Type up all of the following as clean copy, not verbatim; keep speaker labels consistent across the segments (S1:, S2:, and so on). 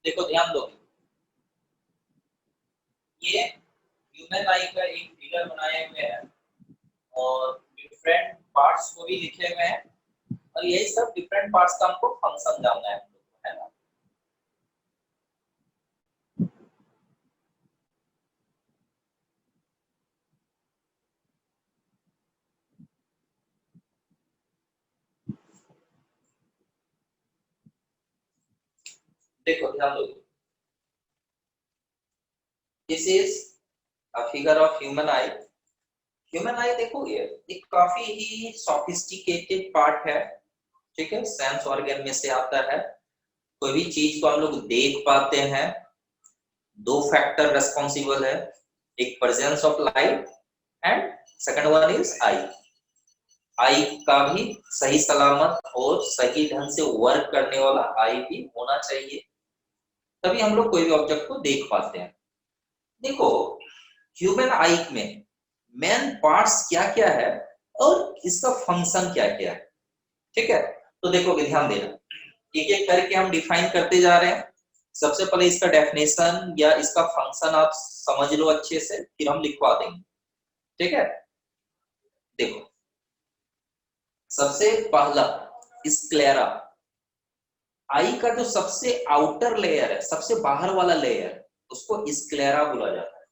S1: देखो ध्यान दो, ये ह्यूमन आई का एक फिगर बनाए हुए हैं और डिफरेंट पार्ट्स को भी लिखे हुए हैं और यही सब डिफरेंट पार्ट्स का हमको फंक्शन जानना है, है ना। देखो ध्यान दो, this is a figure of human I. Human आई देखोगे एक काफी ही सोफिस्टिकेटेड पार्ट है, ठीक है, सेंस ऑर्गन में से आता है। कोई भी चीज को हम लोग देख पाते हैं, दो फैक्टर रेस्पॉन्सिबल है, एक presence of light and second one is eye. Eye का भी सही सलामत और सही ढंग से वर्क करने वाला आई भी होना चाहिए, तभी हम लोग कोई भी ऑब्जेक्ट को देख पाते हैं। देखो ह्यूमन आई में मेन पार्ट्स क्या क्या है और इसका फंक्शन क्या क्या है, ठीक है। तो देखोगे ध्यान देना, एक एक करके हम डिफाइन करते जा रहे हैं। सबसे पहले इसका डेफिनेशन या इसका फंक्शन आप समझ लो अच्छे से, फिर हम लिखवा देंगे, ठीक है। देखो सबसे पहला स्क्लेरा, आई का जो सबसे आउटर लेयर है, सबसे बाहर वाला लेयर, उसको स्क्लेरा बोला जाता है।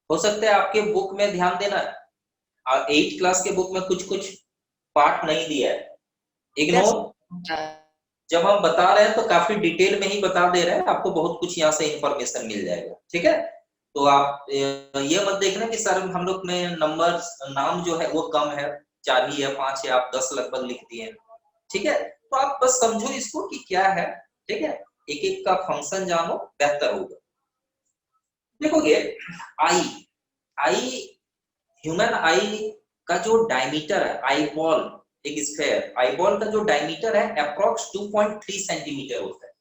S1: हो सकता है आपके बुक में ध्यान देना, 8th क्लास के बुक में कुछ कुछ पार्ट नहीं दिया है, इग्नोर। जब हम बता रहे हैं तो काफी डिटेल में ही बता दे रहे हैं, आपको बहुत कुछ यहाँ से इंफॉर्मेशन मिल जाएगा, ठीक है। तो आप ये मत देखना कि सर हम लोग में नंबर नाम जो है वो कम है, 4 ही है, 5 है, आप 10 लगभग लिख दिए, ठीक है। तो आप बस समझो इसको कि क्या है, ठीक है, एक एक का फंक्शन जानो, बेहतर होगा। देखोगे आई आई ह्यूमन आई का जो डायमीटर है, आई बॉल, एक स्फेयर आई बॉल का जो डायमीटर है अप्रोक्स 2.3 सेंटीमीटर होता है,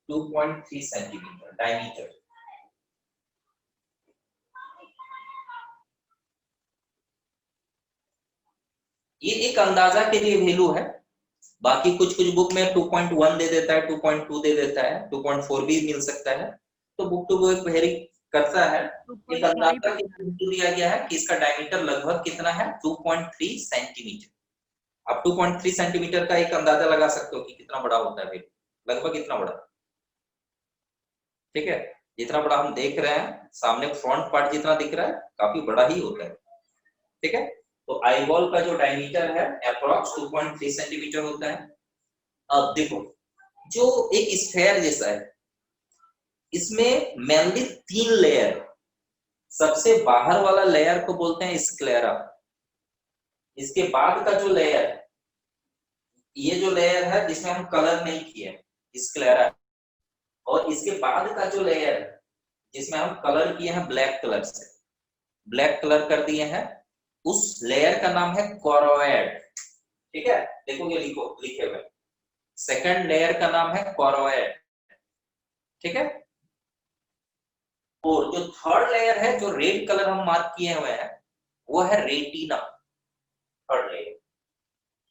S1: 2.3 सेंटीमीटर डायमीटर। ये एक अंदाजा के लिए वैल्यू है, बाकी कुछ कुछ बुक में 2.1 दे देता है, 2.2 दे देता है, 2.4 भी मिल सकता है, तो बुक टू बुक वेरी करता है। एक अंदाजा के लिए दिया गया है कि इसका डायमीटर लगभग कितना है, 2.3 सेंटीमीटर। आप 2.3 सेंटीमीटर का एक अंदाजा लगा सकते हो कि कितना बड़ा होता है, लगभग इतना बड़ा, ठीक है। जितना बड़ा हम देख रहे हैं सामने फ्रंट पार्ट जितना दिख रहा है काफी बड़ा ही होता है, ठीक है। तो आई बॉल का जो डायमीटर है अप्रोक्स 2.3 सेंटीमीटर होता है। अब देखो जो एक स्फेयर जैसा है, इसमें मेनली 3 लेयर, सबसे बाहर वाला लेयर को बोलते हैं स्क्लेरा, इसके बाद का जो लेयर, ये जो लेयर है जिसमें हम कलर नहीं किए, स्क्लेरा, और इसके बाद का जो लेयर है जिसमें हम कलर किए हैं ब्लैक कलर से, ब्लैक कलर कर दिए हैं, उस लेयर का नाम है कोरोइड, ठीक है। देखोगे लिखो लिखे हुए, सेकंड लेयर का नाम है कोरोइड, ठीक है। और जो थर्ड लेयर है, जो रेड कलर हम मार्क किए हुए हैं, वो है रेटिना, थर्ड लेयर।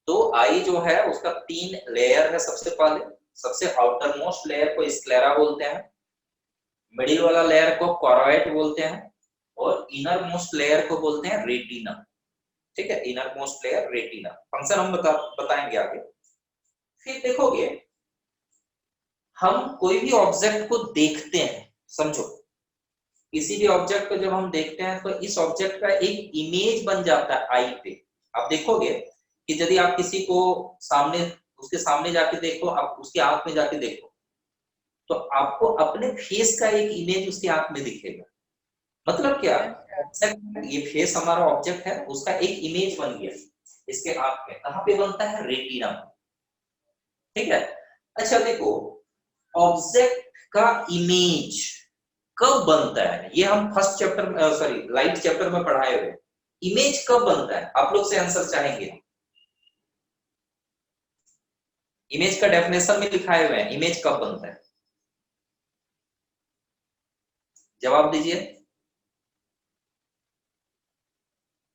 S1: तो आई जो है उसका 3 लेयर है, सबसे पहले सबसे आउटर मोस्ट लेयर को स्क्लेरा बोलते हैं, मिडिल वाला लेयर को कोरोइड बोलते हैं, और इनर मोस्ट लेयर को बोलते हैं रेटिना, ठीक है। Inner most layer retina, function हम बताएंगे आगे। फिर देखोगे हम कोई भी ऑब्जेक्ट को देखते हैं, समझो किसी भी ऑब्जेक्ट को जब हम देखते हैं तो इस ऑब्जेक्ट का एक इमेज बन जाता है आई पे। आप देखोगे कि यदि आप किसी को सामने, उसके सामने जाके देखो, आप उसकी आंख में जाके देखो, तो आपको अपने फेस का एक इमेज उसकी आंख में दिखेगा। मतलब क्या, ये फेस हमारा ऑब्जेक्ट है, उसका एक इमेज बन गया इसके आंख में, कहां पे बनता है, रेटिना, ठीक है। अच्छा देखो ऑब्जेक्ट का इमेज कब बनता है, ये हम first chapter sorry light chapter में पढ़ाए हुए, इमेज कब बनता है, आप लोग से आंसर चाहेंगे। इमेज का डेफिनेशन में लिखाए हुए हैं, इमेज कब बनता है, जवाब दीजिए।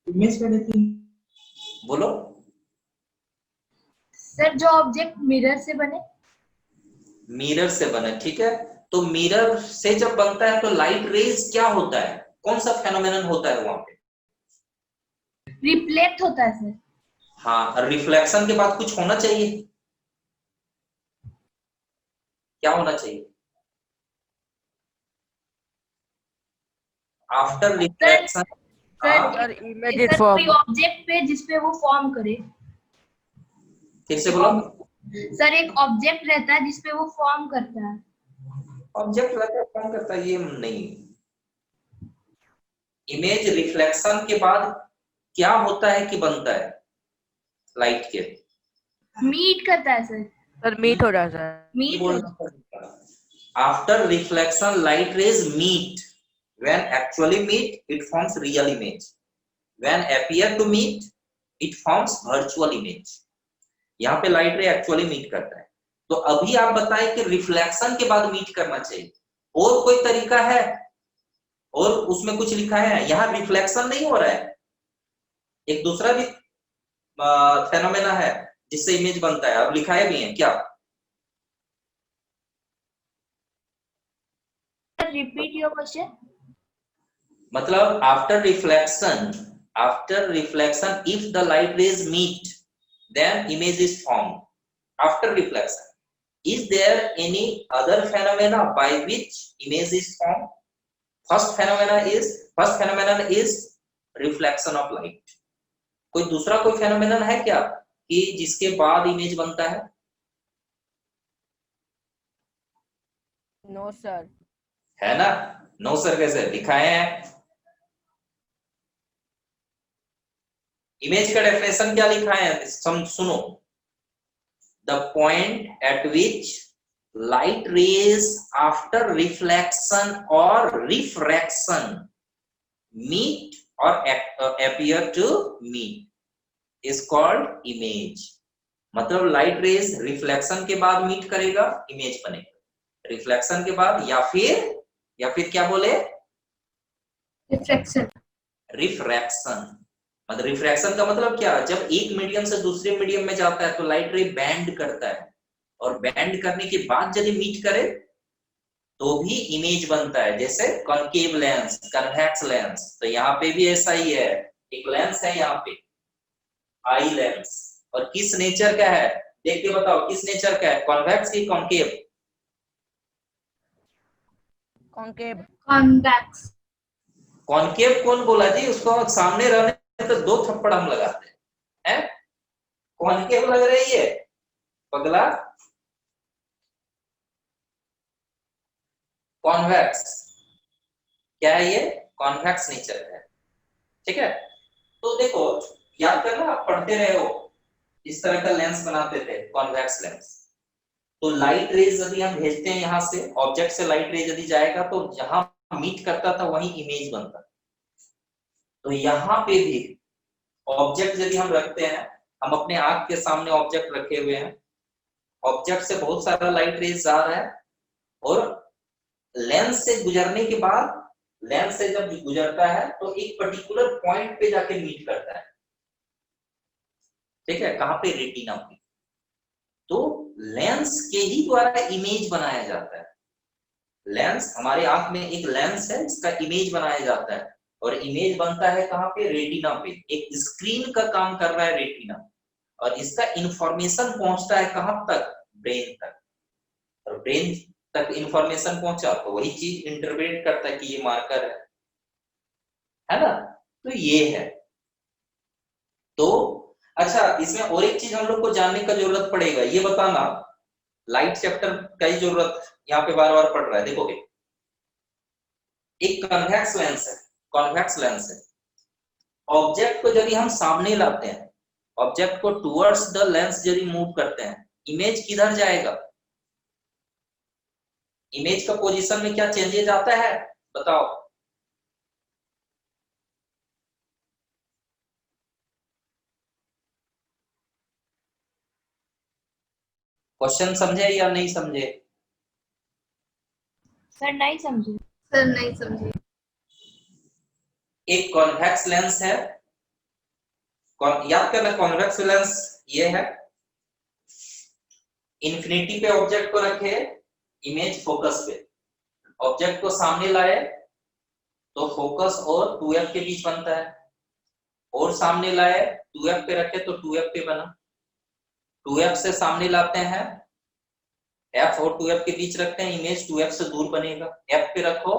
S2: इमेज का डेफिनेशन
S1: बोलो
S3: सर जो ऑब्जेक्ट मिरर से बने।
S1: मिरर से बने, ठीक है। तो मिरर से जब बनता है तो लाइट रेज क्या होता है, कौन सा फेनोमेनन होता है वहां पे?
S3: रिफ्लेक्ट होता है सर।
S1: हाँ, रिफ्लेक्शन के बाद कुछ होना चाहिए, क्या होना चाहिए आफ्टर रिफ्लेक्शन? हाँ,
S3: सर
S4: इमेज
S3: सर
S4: फॉर्म।
S3: कोई ऑब्जेक्ट पे जिसपे वो फॉर्म करे।
S1: फिर से बोलो।
S3: सर एक ऑब्जेक्ट रहता है जिसपे वो फॉर्म करता है।
S1: ऑब्जेक्ट रहता है फॉर्म करता है, ये नहीं। इमेज रिफ्लेक्शन के बाद क्या होता है कि बनता है लाइट के?
S3: मीट करता है सर।
S4: सर मीट हो जाता है।
S3: मीट होता है।
S1: After reflection light rays meet, when actually meet it forms real image, when appear to meet it forms virtual image। यहाँ पे लाइट रे एक्चुअली मीट करता है। तो अभी आप बताएं कि रिफ्लेक्शन के बाद मीट करना चाहिए, और कोई तरीका है? और उसमें कुछ लिखा है? यहाँ रिफ्लेक्शन नहीं हो रहा है, एक दूसरा भी फेनोमेना है जिससे इमेज बनता है, और लिखाया भी है क्या?
S3: Repeat your question.
S1: मतलब after reflection if the light rays meet then image is formed after reflection। Is there any other phenomena by which image is formed? First phenomenon is reflection of light। कोई दूसरा कोई phenomenon है क्या कि जिसके बाद image बनता है?
S4: No sir.
S1: है ना? नो सर कैसे दिखाए हैं? इमेज का डेफिनेशन क्या लिखा है, सुनो। The point eight which light rays after reflection और रिफ्रैक्शन मीट और appear to meet is called image। मतलब लाइट रेज रिफ्लेक्शन के बाद मीट करेगा, इमेज बनेगा। रिफ्लेक्शन के बाद या फिर क्या बोले? रिफ्रैक्शन। मतलब रिफ्रैक्शन का मतलब क्या? जब एक मीडियम से दूसरे मीडियम में जाता है तो लाइट रे बैंड करता है, और बैंड करने के बाद यदि मीट करे तो भी इमेज बनता है, जैसे कॉनकेव लेंस, कन्वेक्स लेंस। तो यहाँ पे भी ऐसा ही है, एक लेंस है यहाँ पे, आई लेंस, और किस नेचर का है देख के बताओ, किस नेचर का है, कॉन्वेक्स की कॉनकेव?
S4: कॉन्केव।
S3: कॉन्वेक्स।
S1: कॉनकेव कौन बोला जी? उसको सामने रहने तो 2 थप्पड़ हम लगाते हैं। कॉनकेव लग रही है पगला। कॉन्वेक्स क्या है? ये कॉन्वेक्स नेचर है, ठीक है। तो देखो, याद करना, आप पढ़ते रहे हो, इस तरह का लेंस बनाते थे, कॉन्वेक्स लेंस। तो लाइट रेज यदि हम भेजते हैं यहाँ से, ऑब्जेक्ट से लाइट रेज यदि जाएगा तो जहां मीट करता था वही इमेज बनता। तो यहाँ पे भी ऑब्जेक्ट यदि हम रखते हैं, हम अपने आंख के सामने ऑब्जेक्ट रखे हुए हैं, ऑब्जेक्ट से बहुत सारा लाइट रेज जा रहा है, और लेंस से गुजरने के बाद, लेंस से जब गुजरता है तो एक पर्टिकुलर पॉइंट पे जाके मीट करता है, ठीक है। कहां पे? रेटिना पे। तो लेंस के ही द्वारा इमेज बनाया जाता है। लेंस, हमारे आंख में एक लेंस है, इसका इमेज बनाया जाता है, और इमेज बनता है कहां पे? रेटिना पे। एक स्क्रीन का काम कर रहा है रेटिना, और इसका इंफॉर्मेशन पहुंचता है कहां तक? ब्रेन तक। और ब्रेन तक इंफॉर्मेशन पहुंचा तो वही चीज इंटरप्रेट करता है कि ये मार्कर है ना? तो ये है। तो अच्छा, इसमें और एक चीज हम लोग को जानने का जरूरत पड़ेगा, ये बताना, लाइट चैप्टर का ही जरूरत यहाँ पे बार बार पड़ रहा है। देखोगे, एक कन्वेक्स लेंस है, कॉन्वेक्स लेंस है। ऑब्जेक्ट को यदि हम सामने लाते हैं, ऑब्जेक्ट को टुवर्ड्स द लेंस यदि मूव करते हैं, इमेज किधर जाएगा? इमेज का पोजीशन में क्या चेंजेस आता है, बताओ? क्वेश्चन समझे या नहीं समझे?
S3: सर नहीं समझे। सर नहीं समझे।
S1: एक कॉन्वेक्स लेंस है, याद करना, कॉन्वेक्स लेंस ये है। इन्फिनिटी पे ऑब्जेक्ट को रखे, इमेज फोकस पे, ऑब्जेक्ट को सामने लाए तो फोकस और 2f के बीच बनता है, और सामने लाए 2f पे रखे तो 2f पे बना, 2f से सामने लाते हैं, f और 2f के बीच रखते हैं, इमेज 2f से दूर बनेगा, f पे रखो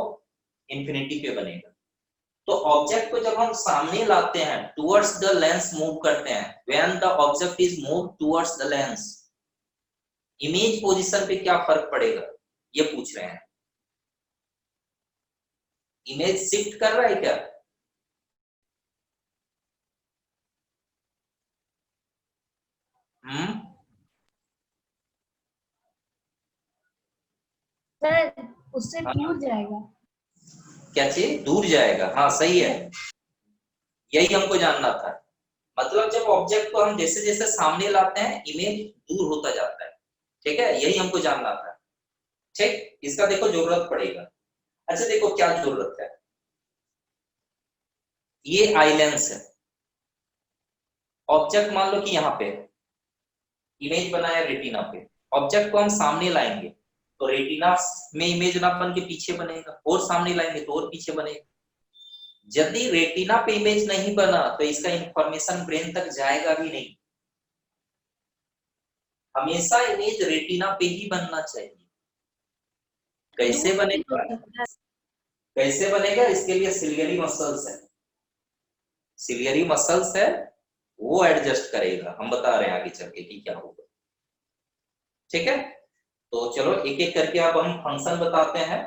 S1: इंफिनिटी पे बनेगा। तो ऑब्जेक्ट को जब हम सामने लाते हैं, टुवर्ड्स द लेंस मूव करते हैं, when the object is move towards the lens, image position पे क्या फर्क पड़ेगा, ये पूछ रहे हैं। इमेज शिफ्ट कर रहा है क्या?
S3: सर उससे दूर जाएगा।
S1: क्या चीज दूर जाएगा? हाँ सही है, यही हमको जानना था। मतलब जब ऑब्जेक्ट को हम जैसे जैसे सामने लाते हैं, इमेज दूर होता जाता है, ठीक है, यही हमको जानना था। ठीक, इसका देखो जरूरत पड़ेगा। अच्छा देखो क्या जरूरत है, ये आई लेंस है, ऑब्जेक्ट मान लो कि यहाँ पे इमेज बनाया रेटिना पे, ऑब्जेक्ट को हम सामने लाएंगे तो रेटिना में इमेज ना बन के पीछे बनेगा, और सामने लाएंगे तो और पीछे बनेगा। यदि रेटिना पे इमेज नहीं बना तो इसका इंफॉर्मेशन ब्रेन तक जाएगा भी नहीं। हमेशा इमेज रेटिना पे ही बनना चाहिए। कैसे बनेगा? कैसे बनेगा? इसके लिए सिलियरी मसल्स है, सिलियरी मसल्स है, वो एडजस्ट करेगा। हम बता रहे हैं आगे चल के कि क्या होगा, ठीक है। तो चलो एक एक करके अब हम फंक्शन बताते हैं,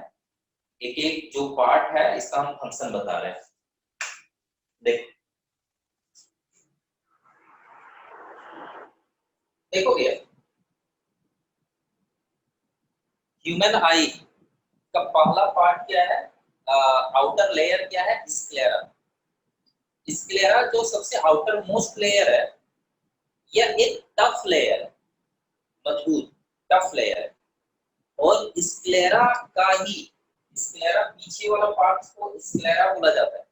S1: एक एक जो पार्ट है इसका हम फंक्शन बता रहे हैं। देखोगे ह्यूमन आई का पहला पार्ट क्या है, आउटर लेयर क्या है, स्क्लेरा। स्क्लेरा जो सबसे आउटर मोस्ट लेयर है, यह एक टफ लेयर है, मजबूत टफ लेयर है, और स्क्लेरा का ही, स्क्लेरा पीछे वाला पार्ट को स्क्लेरा बोला जाता है,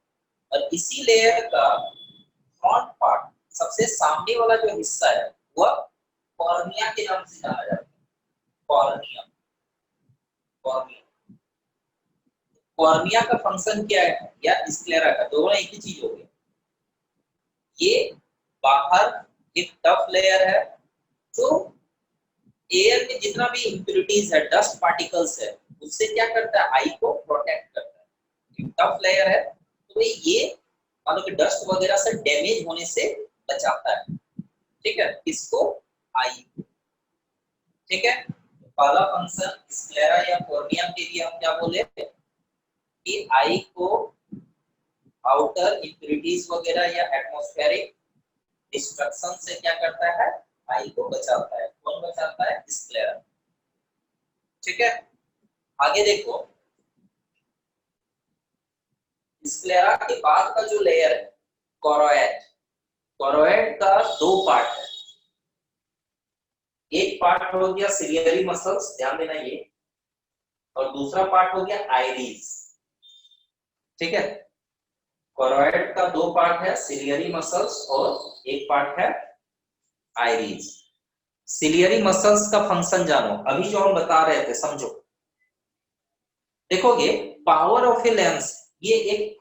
S1: और इसी लेयर का फ्रंट पार्ट सबसे सामने वाला जो हिस्सा है वह कॉर्निया के नाम से जाना जाता है। कॉर्निया, कॉर्निया, कॉर्निया का फंक्शन क्या है, या स्क्लेरा का, दोनों एक ही चीज हो गया। ये बाहर एक टफ लेयर है जो एयर में जितना भी इंप्योरिटीज है, डस्ट पार्टिकल्स है, उससे क्या करता है, आई को प्रोटेक्ट करता है। एक टफ लेयर है तो ये मान लो कि डस्ट वगैरह से डैमेज होने से बचाता है, ठीक है, इसको आई, ठीक है। पहला फंक्शन स्क्लेरा या कॉर्निया के लिए हम क्या बोले कि आई को आउटर इंप्योरिटीज वगैरह या एटमॉस्फेरिक डिस्ट्रक्शन से क्या करता है, आई को बचाता है। कौन बचाता है? स्क्लेरा, ठीक है। आगे देखो, स्क्लेरा के बाद का जो लेयर है कोरोइड, कोरोइड का दो पार्ट है, एक पार्ट हो गया सिलियरी मसल्स, ध्यान देना ये, और दूसरा पार्ट हो गया आइरिस, ठीक है। कोरोइड का दो पार्ट है, सिलियरी मसल्स और एक पार्ट है आइरिस। सिलियरी मसल्स का फंक्शन जानो, अभी जो हम बता रहे थे समझो। देखोगे पावर ऑफ ए लेंस, ये एक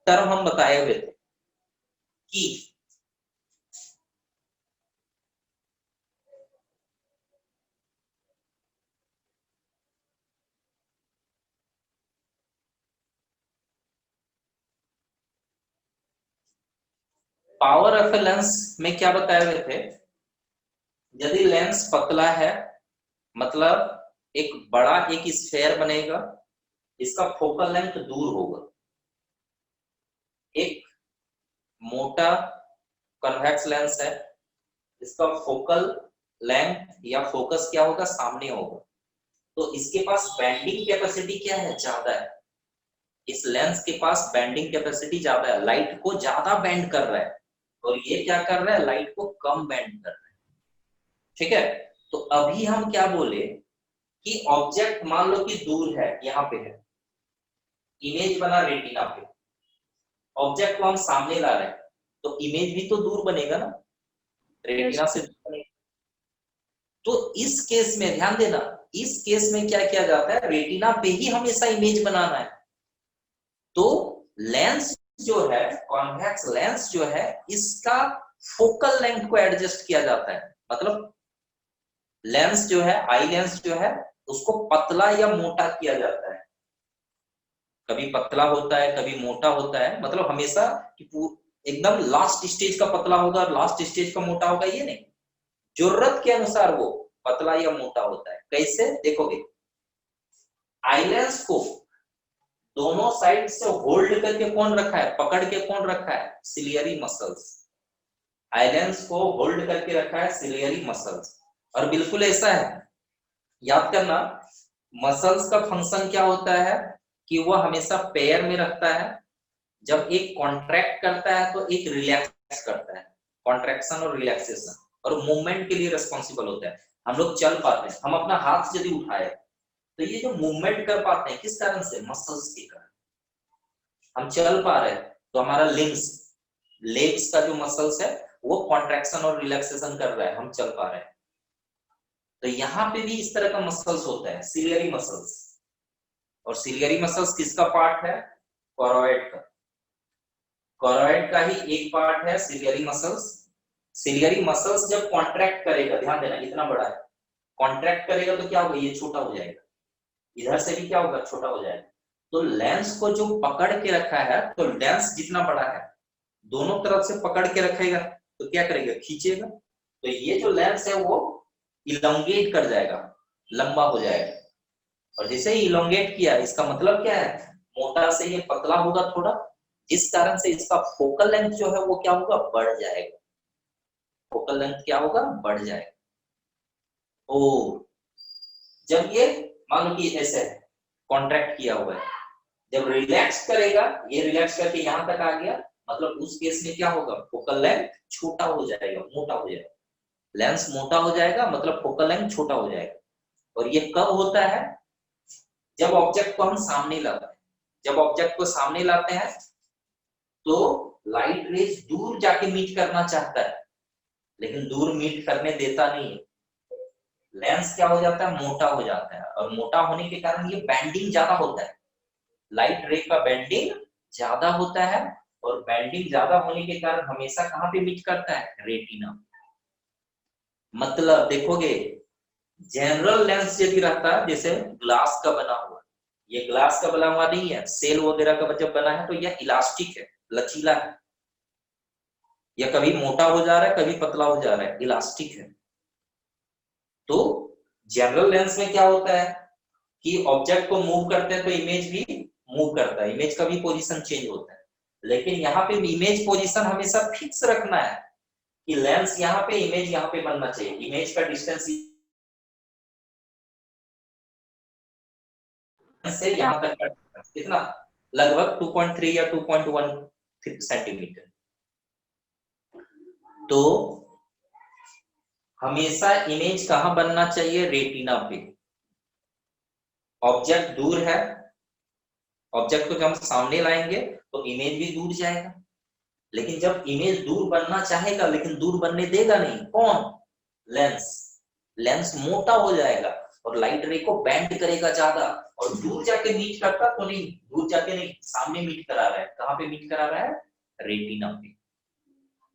S1: टर्म हम बताए हुए थे कि पावर ऑफ ए लेंस में क्या बताए हुए थे, यदि लेंस पतला है मतलब एक बड़ा एक स्फेयर बनेगा, इसका फोकल लेंथ दूर होगा। एक मोटा कन्वेक्स लेंस है, इसका फोकल लेंथ या फोकस क्या होगा, सामने होगा, तो इसके पास बेंडिंग कैपेसिटी क्या है, ज्यादा है। इस लेंस के पास बेंडिंग कैपेसिटी ज्यादा है, लाइट को ज्यादा बेंड कर रहा है, और ये क्या कर रहा है, लाइट को कम बेंड कर रहा है, ठीक है। तो अभी हम क्या बोले कि ऑब्जेक्ट मान लो कि दूर है, यहाँ पे है, इमेज बना रेटिना पे, ऑब्जेक्ट को हम सामने ला रहे हैं तो इमेज भी तो दूर बनेगा ना, रेटिना से दूर बनेगा। तो इस केस में ध्यान देना, इस केस में क्या किया जाता है, रेटिना पे ही हमेशा इमेज बनाना है। तो लेंस जो है, कॉन्वेक्स लेंस जो है, इसका फोकल लेंथ को एडजस्ट किया जाता है। मतलब लेंस जो है, आई लेंस जो है, उसको पतला या मोटा किया जाता है। कभी पतला होता है, कभी मोटा होता है। मतलब हमेशा कि एकदम लास्ट स्टेज का पतला होगा, लास्ट स्टेज का मोटा होगा, ये नहीं। जरूरत के अनुसार वो पतला या मोटा होता है। कैसे देखोगे, आई लेंस को दोनों साइड से होल्ड करके कौन रखा है, पकड़ के कौन रखा है, सिलियरी मसल्स। आई लेंस को होल्ड करके रखा है सिलियरी मसल्स। और बिल्कुल ऐसा है, याद करना, मसल्स का फंक्शन क्या होता है कि वह हमेशा पेयर में रखता है। जब एक कॉन्ट्रैक्ट करता है तो एक रिलैक्स करता है, कॉन्ट्रैक्शन और रिलैक्सेशन, और मूवमेंट के लिए रिस्पॉन्सिबल होता है। हम लोग चल पाते हैं, हम अपना हाथ यदि उठाए तो ये जो मूवमेंट कर पाते हैं, किस कारण से, मसल्स के कारण। हम चल पा रहे हैं तो हमारा लेग्स का जो मसल्स है वो कॉन्ट्रैक्शन और रिलैक्सेशन कर रहा है, हम चल पा रहे हैं। तो यहाँ पे भी इस तरह का मसल्स होता है, सिलियरी मसल्स। और सिलियरी मसल्स किसका पार्ट है, कोरॉइड का। कोरॉइड का ही एक पार्ट है सिलियरी मसल्स। सिलियरी मसल्स जब कॉन्ट्रैक्ट करेगा, ध्यान देना, इतना बड़ा है, कॉन्ट्रैक्ट करेगा तो क्या होगा, ये छोटा हो जाएगा। इधर से भी क्या होगा, छोटा हो जाएगा। तो लेंस को जो पकड़ के रखा है, तो लेंस जितना बड़ा है, दोनों तरफ से पकड़ के रखेगा तो क्या करेगा, खींचेगा। तो ये जो लेंस है वो इलोंगेट कर जाएगा, लंबा हो जाएगा। और जैसे ही इलोंगेट किया, इसका मतलब क्या है, मोटा से ये पतला होगा थोड़ा, जिस कारण से इसका फोकल लेंथ जो है वो क्या होगा, बढ़ जाएगा। फोकल लेंथ क्या होगा, बढ़ जाएगा। ओ जब ये मान लो कि ऐसे है, कॉन्ट्रैक्ट किया हुआ है, जब रिलैक्स करेगा, ये रिलैक्स करके यहां तक आ गया, मतलब उस केस में क्या होगा, फोकल लेंथ छोटा हो जाएगा, मोटा हो जाएगा। लेंस मोटा हो जाएगा मतलब फोकल लेंथ छोटा हो जाएगा। और ये कब होता है, जब ऑब्जेक्ट को हम सामने लाते हैं। जब ऑब्जेक्ट को सामने लाते हैं तो लाइट रेज दूर जाके मीट करना चाहता है, लेकिन दूर मीट करने देता नहीं है। लेंस क्या हो जाता है, मोटा हो जाता है, और मोटा होने के कारण ये बेंडिंग ज्यादा होता है। लाइट रे का बेंडिंग ज्यादा होता है, और बेंडिंग ज्यादा होने के कारण हमेशा कहां पे मीट करता है, रेटिना। मतलब देखोगे, जनरल लेंस यदि रहता है, जैसे ग्लास का बना हुआ, ये ग्लास का बना हुआ नहीं है, सेल वगैरह का जब बना है तो यह इलास्टिक है, लचीला है। यह कभी मोटा हो जा रहा है, कभी पतला हो जा रहा है, इलास्टिक है। तो जनरल लेंस में क्या होता है कि ऑब्जेक्ट को मूव करते हैं तो इमेज भी मूव करता है, इमेज का भी पोजीशन चेंज होता है। लेकिन यहाँ पे इमेज पोजीशन हमेशा फिक्स रखना है कि लेंस यहाँ पे, इमेज यहाँ पे बनना चाहिए। इमेज का डिस्टेंस से यहाँ तक का कितना, लगभग 2.3 या 2.1 सेंटीमीटर। तो हमेशा इमेज कहां बनना चाहिए, रेटिना पे। ऑब्जेक्ट दूर है, ऑब्जेक्ट को जब हम सामने लाएंगे तो इमेज भी दूर जाएगा। लेकिन जब इमेज दूर बनना चाहेगा, लेकिन दूर बनने देगा नहीं, कौन, लेंस। लेंस मोटा हो जाएगा और लाइट रे को बेंड करेगा ज्यादा, और दूर जाके मीट करता तो नहीं, दूर जाके नहीं, सामने मीट करा रहा है। कहां पे मीट करा रहा है, रेटिना पे।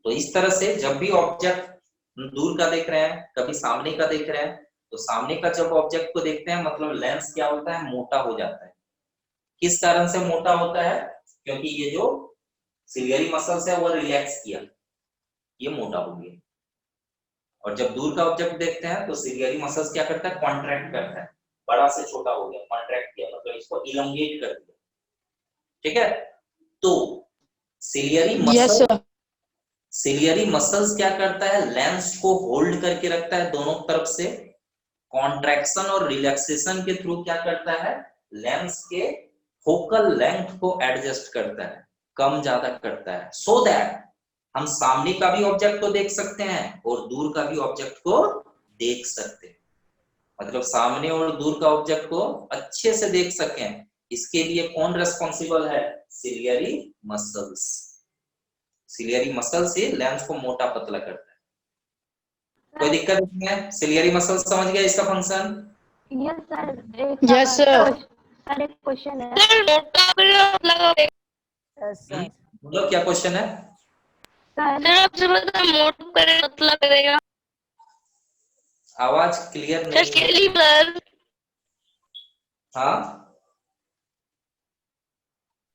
S1: तो इस तरह से जब भी ऑब्जेक्ट दूर का देख रहे हैं, कभी सामने का देख रहे हैं, तो सामने का जब ऑब्जेक्ट को देखते हैं, मतलब लेंस क्या होता है, मोटा हो जाता है। किस कारण से मोटा होता है, क्योंकि ये जो सिलियरी मसल्स है वो रिलैक्स किया, ये मोटा हो गया। और जब दूर का ऑब्जेक्ट देखते हैं तो सिलियरी मसल्स क्या करता है, कॉन्ट्रैक्ट करता है, बड़ा से छोटा हो गया, कॉन्ट्रैक्ट किया, मतलब इसको इलोंगेट कर दिया। ठीक है। तो सिलियरी मसल्स क्या करता है, लेंस को होल्ड करके रखता है दोनों तरफ से। कॉन्ट्रैक्शन और रिलैक्सेशन के थ्रू क्या करता है, लेंस के फोकल लेंथ को एडजस्ट करता है, कम ज्यादा करता है, सो दैट हम सामने का भी ऑब्जेक्ट को देख सकते हैं और दूर का भी ऑब्जेक्ट को देख सकते हैं। मतलब सामने और दूर का ऑब्जेक्ट को अच्छे से देख सकें, इसके लिए कौन रेस्पॉन्सिबल है, सिलियरी मसल्स। सिलियरी मसल से लेंस को मोटा पतला करता है। कोई दिक्कत नहीं है, सिलियरी मसल समझ गया इसका फंक्शन।
S3: यस सर, एक
S5: Yes, sir.
S3: सर एक क्वेश्चन है।
S4: Yes, sir.
S1: बोलो क्या क्वेश्चन है?
S3: सर
S1: आवाज क्लियर नहीं है। हाँ,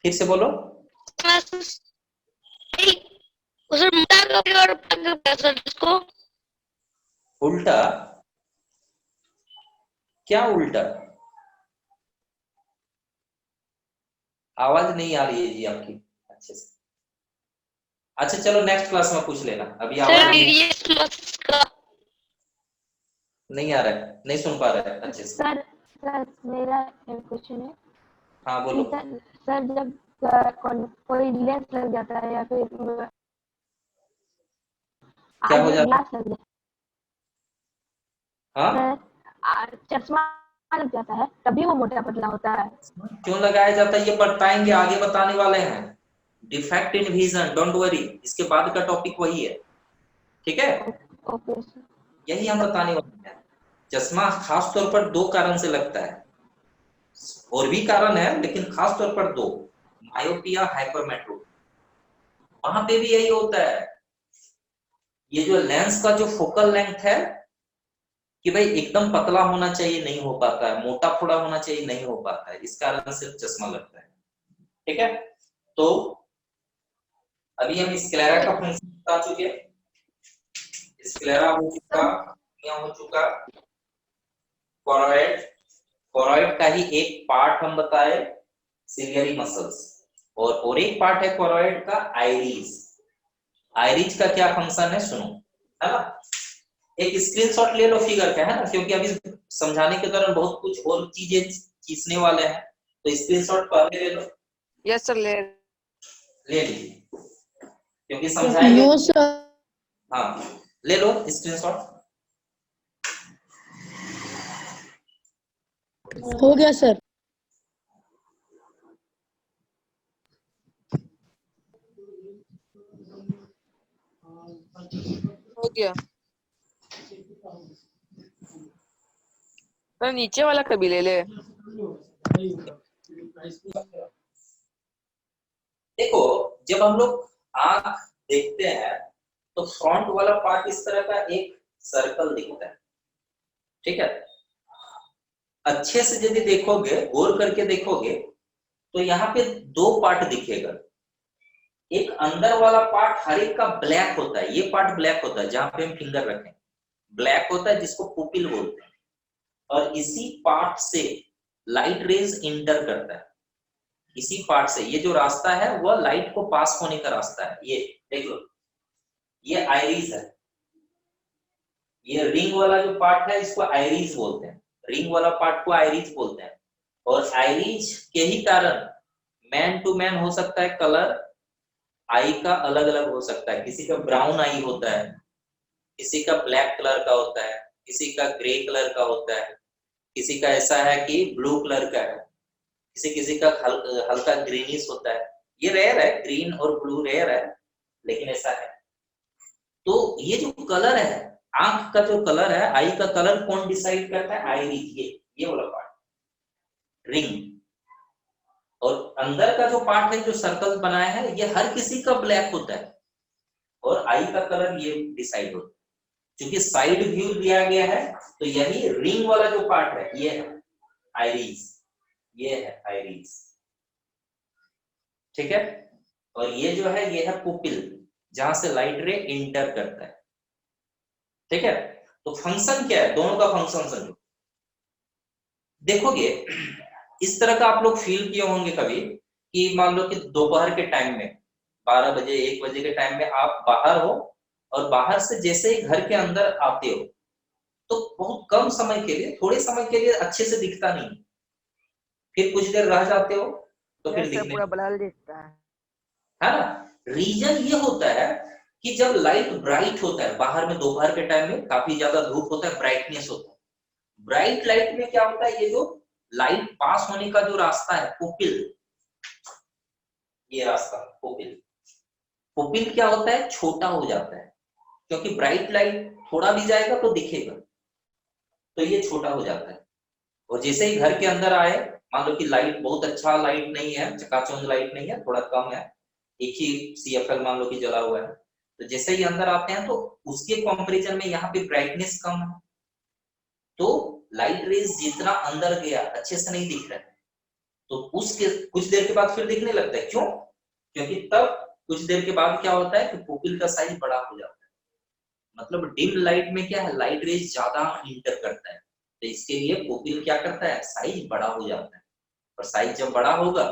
S1: फिर से बोलो। उल्टा? क्या उल्टा? आवाज नहीं आ रही है जी आपकी अच्छे से। अच्छा चलो नेक्स्ट क्लास में पूछ लेना, अभी आवाज नहीं आ रहा है, नहीं सुन पा रहा है अच्छे से।
S3: सर सर मेरा एक क्वेश्चन है
S1: हाँ
S3: कि
S1: बोलो।
S3: सर जब कोई लेंस लग जाता है या फिर
S1: क्या हो
S3: आगे
S1: जाता
S3: ग्लास लग जाता
S1: है? हाँ,
S3: है सर, चश्मा लग जाता है तभी वो मोटा पतला होता है।
S1: क्यों लगाया जाता है ये बताएंगे, आगे बताने वाले हैं। Defect in vision, don't worry, इसके बाद का टॉपिक वही है, ठीक है?
S3: Okay sir.
S1: यही हम बताने वाले हैं। चश्मा खास तौर पर दो कारण से लगता है, और भी कारण है लेकिन खास तौर पर दो, मायोपिया, हाइपरमेट्रोपी। वहां पे भी यही होता है, ये जो लेंस का जो फोकल लेंथ है कि भाई एकदम पतला होना चाहिए, नहीं हो पाता है, मोटा फोड़ा होना चाहिए, नहीं हो पाता है, इस कारण से चश्मा लगता है, ठीक है? तो अभी हम स्क्लेरा का फंक्शन बता चुके, स्क्लेरा हो चुका, यहाँ हो चुका, कोरॉइड, कोरॉइड का ही एक पार्ट हम बताए सिलियरी मसल्स, और एक पार्ट है कोरॉइड का आइरिस। आइरिस का क्या फंक्शन है सुनो, है ना? एक स्क्रीनशॉट ले लो फिगर का, है ना, क्योंकि अभी समझाने के दौरान बहुत कुछ और चीजें खींचने वाले हैं, तो स्क्रीनशॉट पहले ले लो।
S4: Yes, sir.
S1: ले लीजिए, क्योंकि समझाएंगे।
S5: No, sir.
S1: हाँ ले लो स्क्रीनशॉट।
S5: हो गया सर।
S4: हो गया। तो नीचे वाला कभी ले ले।
S1: देखो, जब हम लोग आंख देखते हैं तो फ्रंट वाला पार्ट इस तरह का एक सर्कल दिखता है, ठीक है? अच्छे से यदि देखोगे, गौर करके देखोगे, तो यहाँ पे दो पार्ट दिखेगा। एक अंदर वाला पार्ट हर एक का ब्लैक होता है, ये पार्ट ब्लैक होता है जहां पे हम फिंगर रखें, ब्लैक होता है, जिसको पुपिल बोलते हैं। और इसी पार्ट से लाइट रेज इंटर करता है, इसी पार्ट से, ये जो रास्ता है वह लाइट को पास होने का रास्ता है। ये देख लो, ये आइरिस है, ये रिंग वाला जो पार्ट है इसको आइरिस बोलते हैं, रिंग वाला पार्ट को आइरिस बोलते हैं। और आइरिस के ही कारण मैन टू मैन हो सकता है कलर, आई का अलग अलग हो सकता है, किसी का ब्राउन आई होता है, किसी का ब्लैक कलर का होता है, किसी का ग्रे कलर का होता है, किसी का ऐसा है कि ब्लू कलर का है, किसी किसी का हल्का ग्रीनिश होता है। ये रेयर है, ग्रीन और ब्लू रेयर है, लेकिन ऐसा है। तो ये जो कलर है, आंख का जो कलर है, आई का कलर कौन डिसाइड करता है? आइरिस, ये वाला पार्ट, रिंग। और अंदर का जो पार्ट है जो सर्कल बनाया है, ये हर किसी का ब्लैक होता है, और आई का कलर ये डिसाइड होता है। क्योंकि साइड व्यू दिया गया है, तो यही रिंग वाला जो पार्ट है ये है आइरिस, ये है आइरिस, ठीक है? और ये जो है ये है पुपिल, जहां से लाइट रे इंटर करता है, ठीक है? तो फंक्शन क्या है, दोनों का फंक्शन समझो। देखोगे इस तरह का आप लोग फील किए होंगे कभी कि मान लो कि दोपहर के टाइम में 12 बजे 1 बजे के टाइम में आप बाहर हो, और बाहर से जैसे ही घर के अंदर आते हो तो बहुत कम समय के लिए, थोड़े समय के लिए अच्छे से दिखता नहीं, फिर कुछ देर रह जाते हो तो फिर
S4: Yes, sir.
S1: दिखने,
S4: पूरा ब्लर दिखता है।
S1: है ना? रीजन ये होता है कि जब लाइट ब्राइट होता है, बाहर में दोपहर के टाइम में काफी ज्यादा धूप होता है, ब्राइटनेस होता है, ब्राइट लाइट में क्या होता है, ये जो लाइट पास होने का जो रास्ता है पुपिल, ये रास्ता पुपिल, पुपिल क्या होता है, छोटा हो जाता है, क्योंकि ब्राइट लाइट थोड़ा भी जाएगा तो दिखेगा, तो ये छोटा हो जाता है। और जैसे ही घर के अंदर आए, मान लो कि लाइट बहुत अच्छा लाइट नहीं है, चकाचौंध लाइट नहीं है, थोड़ा कम है, एक ही CFL मान लो कि जला हुआ है, तो जैसे ही अंदर आते हैं तो उसके कंपैरिजन में यहाँ पे ब्राइटनेस कम है, तो लाइट रेज जितना अंदर गया अच्छे से नहीं दिख रहा है, तो उसके कुछ देर के बाद फिर दिखने लगता है। क्यों? क्योंकि तब कुछ देर के बाद क्या होता है कि पुपिल का साइज बड़ा हो जाता है। मतलब डिम लाइट में क्या है, लाइट रेज ज्यादा इंटर करता है, तो इसके लिए पुपिल क्या करता है, साइज बड़ा हो जाता है। और साइज जब बड़ा होगा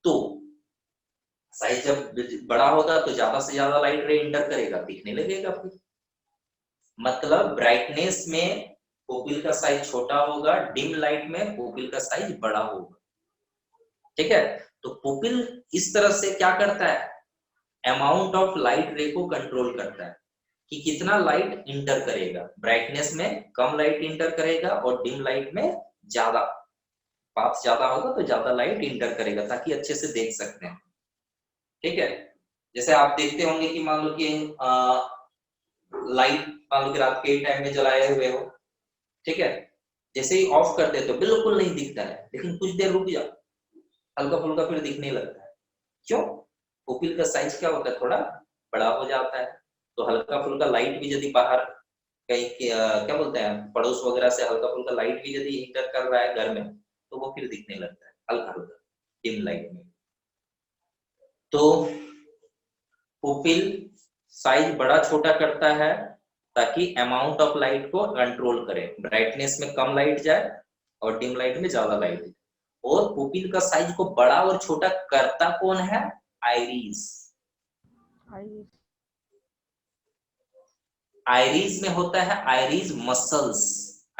S1: तो साइज जब बड़ा होगा तो ज्यादा से ज्यादा लाइट रे इंटर करेगा, दिखने लगेगा फिर। मतलब ब्राइटनेस में पुपिल का साइज छोटा होगा, डिम लाइट में पुपिल का साइज बड़ा होगा। ठीक है, तो पुपिल इस तरह से क्या करता है, अमाउंट ऑफ लाइट रे को कंट्रोल करता है कि कितना लाइट इंटर करेगा। ब्राइटनेस में कम लाइट इंटर करेगा और डिम लाइट में ज्यादा, पाथ ज्यादा होगा तो ज्यादा लाइट इंटर करेगा, ताकि अच्छे से देख सकते हैं। ठीक है, जैसे आप देखते होंगे कि मान लो कि लाइट मान लो कि रात के टाइम में जलाए हुए हो, ठीक है, जैसे ही ऑफ कर देते हो बिल्कुल नहीं दिखता है, लेकिन कुछ देर रुक जाओ हल्का फुल्का फिर दिखने लगता है। क्यों? पुपिल का साइज क्या होता है, थोड़ा बड़ा हो जाता है, तो हल्का फुल्का लाइट भी यदि बाहर कहीं क्या बोलते हैं पड़ोस वगैरह से हल्का फुल्का लाइट भी यदि इंटर कर रहा है घर में, तो वो फिर दिखने लगता है हल्का हल्का डिम लाइट में। तो पुपिल साइज बड़ा छोटा करता है ताकि अमाउंट ऑफ लाइट को कंट्रोल करे, ब्राइटनेस में कम लाइट जाए और डिम लाइट में ज्यादा लाइट जाए। और पुपिल का साइज को बड़ा और छोटा करता कौन है, आइरिस। आइरिस में होता है आइरिस मसल्स,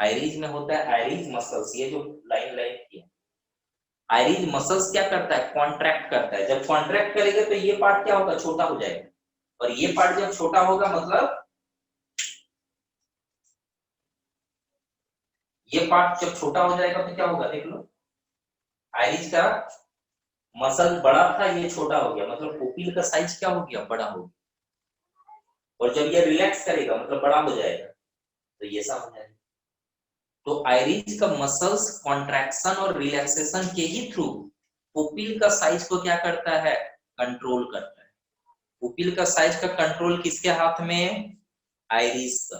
S1: आइरिस में होता है आइरिस मसल्स, ये जो लाइन लाइन की है आइरिस मसल्स क्या करता है, कॉन्ट्रैक्ट करता है। जब कॉन्ट्रैक्ट करेगा तो ये पार्ट क्या होगा, छोटा हो जाएगा, और ये पार्ट जब छोटा होगा मतलब ये पार्ट जब छोटा हो जाएगा तो क्या होगा, देख लो आइरिस का मसल बड़ा था ये छोटा हो गया, मतलब पुपिल का साइज क्या हो गया, बड़ा हो गया। और जब ये रिलैक्स करेगा मतलब बड़ा हो जाएगा, तो ये सब हो जाएगा। तो आइरिस का मसल्स कॉन्ट्रैक्शन और रिलैक्सेशन के ही थ्रू पुपिल का साइज को क्या करता है, कंट्रोल करता है। पुपिल का साइज का कंट्रोल किसके हाथ में, आइरिस का।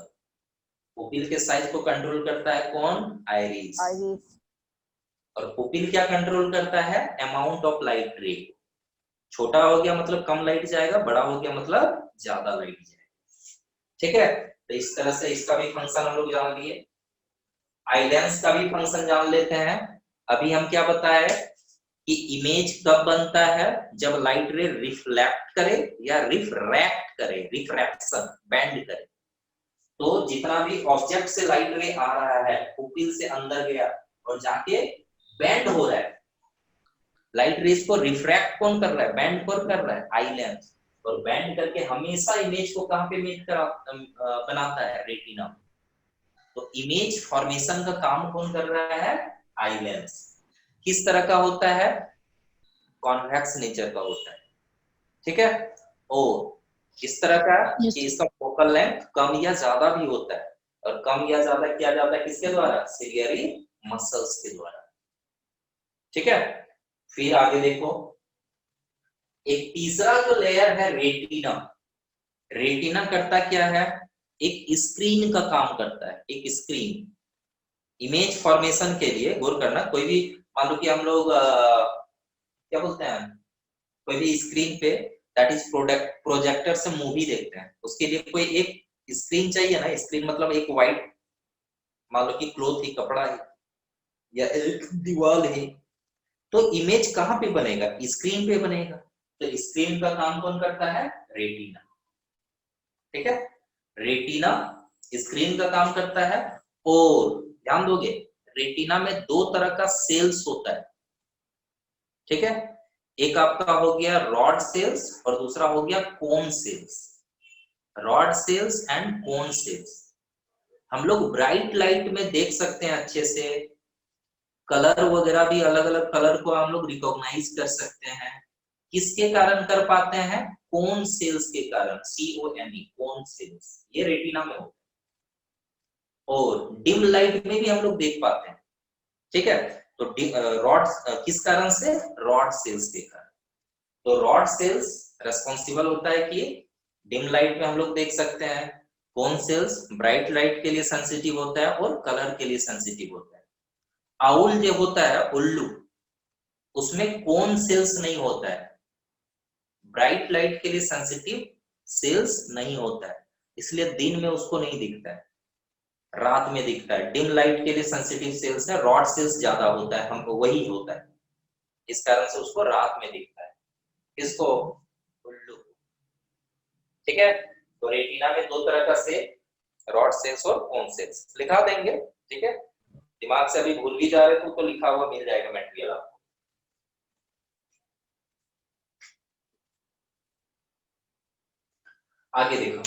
S1: पुपिल के साइज को कंट्रोल करता है कौन, आइरिस। और पुपिल क्या कंट्रोल करता है, अमाउंट ऑफ लाइट रे। छोटा हो गया मतलब कम लाइट जाएगा, बड़ा हो गया मतलब ज्यादा लाइट जाएगा। ठीक है, तो इस तरह से इसका भी फंक्शन हम लोग जान लिए। आई लेंस का भी फंक्शन जान लेते हैं। अभी हम क्या बताए कि इमेज कब बनता है, जब लाइट रे रिफ्लेक्ट करे या रिफ्रैक्ट करे, रिफ्रैक्शन बैंड करे। तो जितना भी ऑब्जेक्ट से लाइट रे आ रहा है पुपिल से अंदर गया और जाके बैंड हो रहा है, लाइट रेज को रिफ्रैक्ट कौन कर रहा है, बैंड कौन कर रहा है, आई लेंस। और बैंड करके हमेशा इमेज को कहां पे मेक करा बनाता है, रेटिना। तो इमेज फॉर्मेशन का काम कौन कर रहा है, आई लेंस। किस तरह का होता है, कॉन्वेक्स नेचर का होता है। ठीक है, और इस तरह का कि इसका फोकल लेंथ कम या ज्यादा भी होता है, और कम या ज्यादा किया जाता है किसके द्वारा, सिलियरी मसल्स के द्वारा। ठीक है, फिर आगे देखो, एक तीसरा जो लेयर है रेटिना। रेटिना करता क्या है, एक स्क्रीन का काम करता है, एक स्क्रीन। इमेज फॉर्मेशन के लिए गौर करना, कोई भी मान लो कि हम लोग क्या बोलते हैं, कोई भी स्क्रीन पे दैट इज प्रोजेक्टर से मूवी देखते हैं, उसके लिए कोई एक स्क्रीन चाहिए ना। स्क्रीन मतलब एक वाइट मान लो कि क्लॉथ ही, कपड़ा है या एक दीवार है, तो इमेज कहां पे बनेगा, स्क्रीन पे बनेगा। तो स्क्रीन का काम कौन करता है, रेटिना। ठीक है, रेटिना स्क्रीन का काम करता है। और ध्यान दोगे, रेटिना में दो तरह का सेल्स होता है। ठीक है, एक आपका हो गया रॉड सेल्स और दूसरा हो गया cone cells. Rod sales and cone cells हम लोग ब्राइट लाइट में देख सकते हैं अच्छे से, कलर वगैरह भी अलग अलग कलर को हम लोग रिकॉग्नाइज कर सकते हैं। किसके कारण कर पाते हैं, कोन सेल्स के कारण, CONE, कोन सेल्स, ये रेटिना में होता है। और डिम लाइट में भी हम लोग देख पाते हैं, ठीक है। तो रॉड किस कारण से? रॉड सेल्स के कारण। तो रॉड सेल्स रेस्पॉन्सिबल होता है कि डिम लाइट में हम लोग देख सकते हैं, कोन सेल्स ब्राइट लाइट के लिए सेंसिटिव होता है और कलर के लिए सेंसिटिव होता है। आउल जो होता है उल्लू, उसमें कोन सेल्स नहीं होता है, ब्राइट लाइट के लिए सेंसिटिव सेल्स नहीं होता है, इसलिए दिन में उसको नहीं दिखता है, रात में दिखता है। डिम लाइट के लिए सेंसिटिव सेल्स है, रॉड सेल्स ज्यादा होता है, हमको वही होता है, इस कारण से उसको रात में दिखता है। किसको? उल्लू। ठीक है। तो रेटिना में दो तरह का सेल, रॉड सेल्स और कोन सेल्स लिखा देंगे। ठीक है, दिमाग से अभी भूल भी जा रहे तो लिखा हुआ मिल जाएगा मटेरियल आपको। आगे देखो,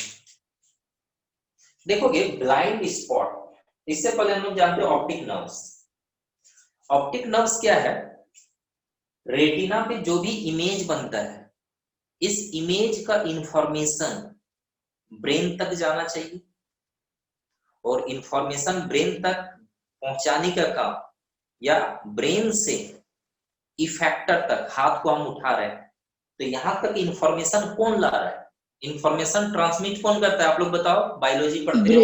S1: देखोगे ब्लाइंड स्पॉट, इससे पहले हम लोग जानते हैं ऑप्टिक नर्व्स। ऑप्टिक नर्व्स क्या है? रेटिना पे जो भी इमेज बनता है, इस इमेज का इंफॉर्मेशन ब्रेन तक जाना चाहिए, और इंफॉर्मेशन ब्रेन तक पहुंचाने का काम, या ब्रेन से इफेक्टर तक हाथ को हम उठा रहे हैं, तो यहां तक इंफॉर्मेशन कौन ला रहा है? इंफॉर्मेशन ट्रांसमिट कौन करता है? आप लोग बताओ, बायोलॉजी पढ़ते हो?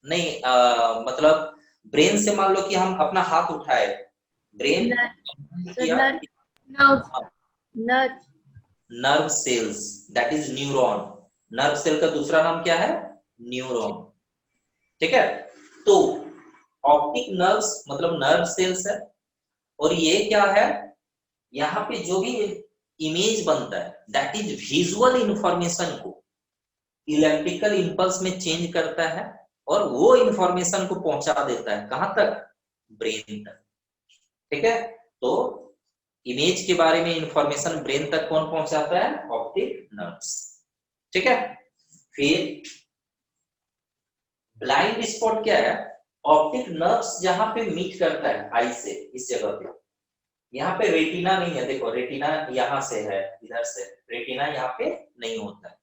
S1: नहीं, मतलब ब्रेन से मान लो कि हम अपना हाथ उठाए, ब्रेन किया, nerve cells, that is neuron. Nerve cell का दूसरा नाम क्या है? न्यूरॉन। ठीक है। तो ऑप्टिक नर्व्स मतलब नर्व सेल्स है, और ये क्या है? यहाँ पे जो भी इमेज बनता है, दैट इज विजुअल इंफॉर्मेशन को इलेक्ट्रिकल इंपल्स में चेंज करता है, और वो इंफॉर्मेशन को पहुंचा देता है कहां तक? ब्रेन तक। ठीक है। तो इमेज के बारे में इंफॉर्मेशन ब्रेन तक कौन पहुंचाता है? Optic nerves. ठीक है। फिर ब्लाइंड स्पॉट क्या है? ऑप्टिक नर्व्स जहां पे मीट करता है आई से, इस जगह पे, यहाँ पे रेटिना नहीं है, देखो रेटिना यहाँ से है, इधर से रेटिना यहाँ पे नहीं होता है।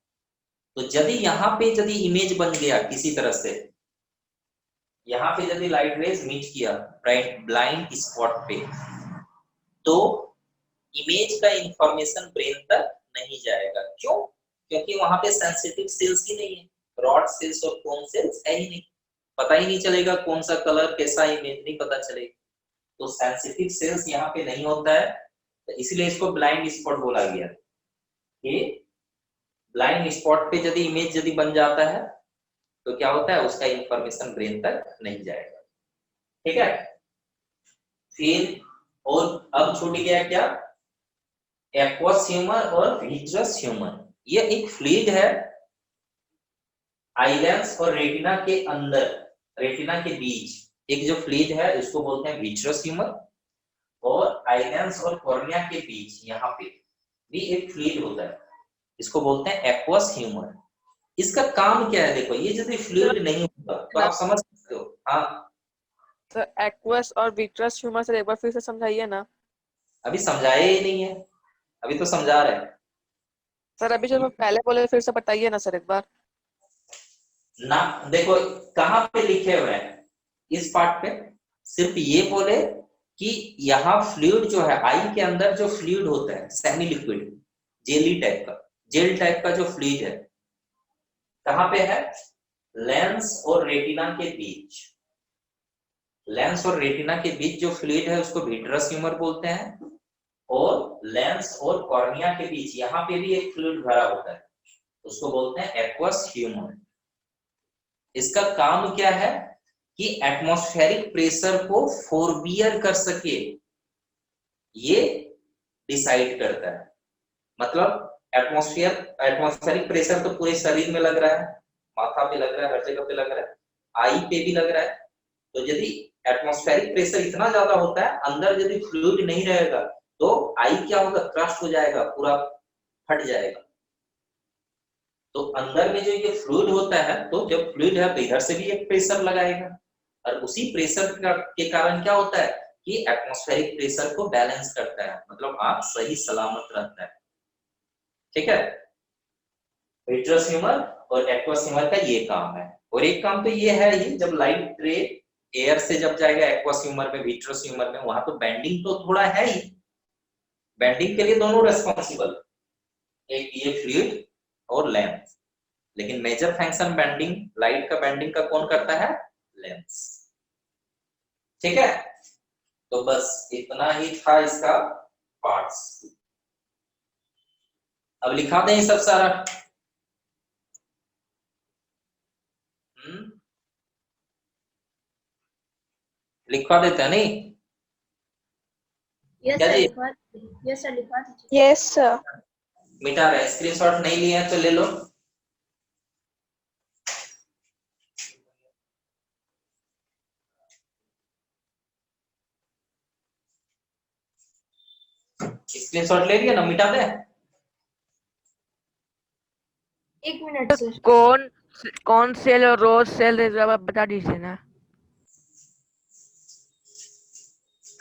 S1: तो यदि यहाँ पे यदि इमेज बन गया किसी तरह से, यहाँ पे यदि लाइट रेज मीट किया ब्लाइंड स्पॉट पे, तो इमेज का इंफॉर्मेशन ब्रेन तक नहीं जाएगा। क्यों? क्योंकि वहां पे सेंसिटिव सेल्स ही नहीं है, रॉड सेल्स और कोन सेल्स है ही नहीं, पता ही नहीं चलेगा कौन सा कलर कैसा इमेज, नहीं पता चलेगा। तो सेंसिटिव सेल्स यहाँ पे नहीं होता है, तो इसलिए इसको ब्लाइंड स्पॉट बोला गया। ये ब्लाइंड स्पॉट पे यदि इमेज यदि बन जाता है, तो क्या होता है? उसका इंफॉर्मेशन ब्रेन तक नहीं जाएगा। ठीक है। फिर और अब छूट गया क्या? एक्वस ह्यूमर और विट्रस ह्यूमर। ये एक फ्लूइड है आईलेंस और रेटिना के अंदर, रेटिना के बीच एक जो फ्लूइड है, इसको बोलते हैं विट्रस ह्यूमर, और आईलेंस और कॉर्निया के बीच यहाँ पे भी एक फ्लूइड होता है, इसको बोलते हैं एक्वस ह्यूमर। इसका काम क्या है? देखो, ये यदि फ्लूइड नहीं होगा तो आप समझ सकते हो। हाँ,
S4: तो एक्वस और विट्रस ह्यूमर से एक बार फिर से समझाइए ना।
S1: अभी समझाया ही नहीं है, अभी तो समझा रहे हैं
S4: सर अभी जो पहले बोले फिर से बताइए ना सर एक बार।
S1: ना। देखो कहाँ पे लिखे हुए हैं इस पार्ट पे, सिर्फ ये बोले कि यहाँ फ्लूइड जो है, आई के अंदर जो फ्लूइड होता है सेमी लिक्विड जेली टाइप का, जेल टाइप का जो फ्लूइड है, कहाँ पे है? लेंस और रेटिना के बीच। लेंस और रेटिना के बीच जो फ्लूइड है उसको विट्रस ह्यूमर बोलते हैं, और लेंस और कॉर्निया के बीच यहाँ पे भी एक फ्लूइड भरा होता है, उसको बोलते हैं एक्वस ह्यूमर। इसका काम क्या है? कि एटमॉस्फेरिक प्रेशर को फोरबियर कर सके, ये डिसाइड करता है। मतलब एटमॉस्फेरिक प्रेशर तो पूरे शरीर में लग रहा है, माथा पे लग रहा है, हर जगह पे लग रहा है, आई पे भी लग रहा है। तो यदि एटमॉस्फेरिक प्रेशर इतना ज्यादा होता है, अंदर यदि फ्लूइड नहीं रहेगा तो आई क्या होगा? क्रस्ट हो जाएगा, पूरा फट जाएगा। तो अंदर में जो ये फ्लूइड होता है, तो जब फ्लूइड है तो इधर से भी एक प्रेशर लगाएगा, और उसी प्रेशर के कारण क्या होता है कि एटमॉस्फेरिक प्रेशर को बैलेंस करता है, मतलब आप सही सलामत रहता है। ठीक है। विट्रस ह्यूमर और एक्वस ह्यूमर का ये काम है। और एक काम तो ये है, ये जब लाइट रे एयर से जब जाएगा एक्वस ह्यूमर में, विट्रस ह्यूमर में, वहां तो बेंडिंग तो थोड़ा है ही, बेंडिंग के लिए दोनों रेस्पॉन्सिबल, एक ये फ्लूइड और लेंस, लेकिन मेजर फंक्शन बेंडिंग, लाइट का बेंडिंग का कौन करता है? लेंस। ठीक है, तो बस इतना ही था इसका पार्ट्स। अब लिखा दें ये सब सारा। लिखवा देते हैं नहीं?
S3: यस
S1: क्या
S3: सर
S1: जी?
S3: लिखवा, यस सर लिखवा दीजिए।
S4: Yes sir.
S1: मिटा रहे, स्क्रीनशॉट नहीं लिए हैं तो ले लो। स्क्रीनशॉट ले लिया ना, मिटा दे।
S3: एक मिनट सर।
S5: कौन कौन सेल और रोज सेल है, जरा बता दीजिए ना।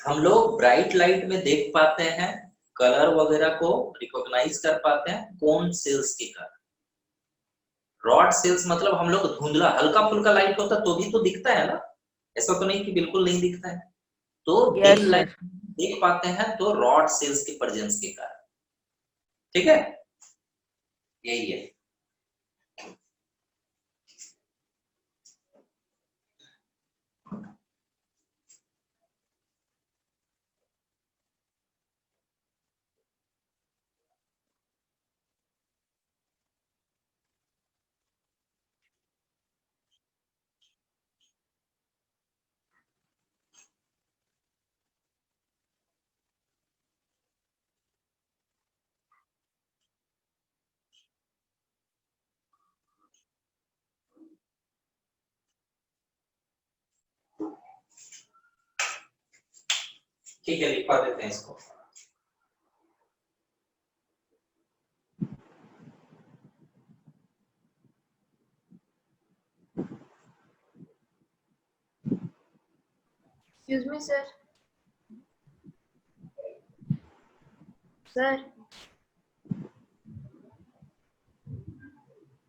S1: हम लोग ब्राइट लाइट में देख पाते हैं, कलर वगैरह को रिकॉग्नाइज कर पाते हैं कौन सेल्स के कारण। रॉड सेल्स मतलब हम लोग धुंधला हल्का फुल्का लाइट होता तो भी तो दिखता है ना, ऐसा तो नहीं कि बिल्कुल नहीं दिखता है। तो
S5: यस
S1: डिम लाइट
S5: सर।
S1: देख पाते हैं तो रॉड सेल्स के प्रेजेंस के कारण। ठीक है, यही है। ठीक है, लिखवा देते हैं इसको।
S3: Excuse me sir. Sir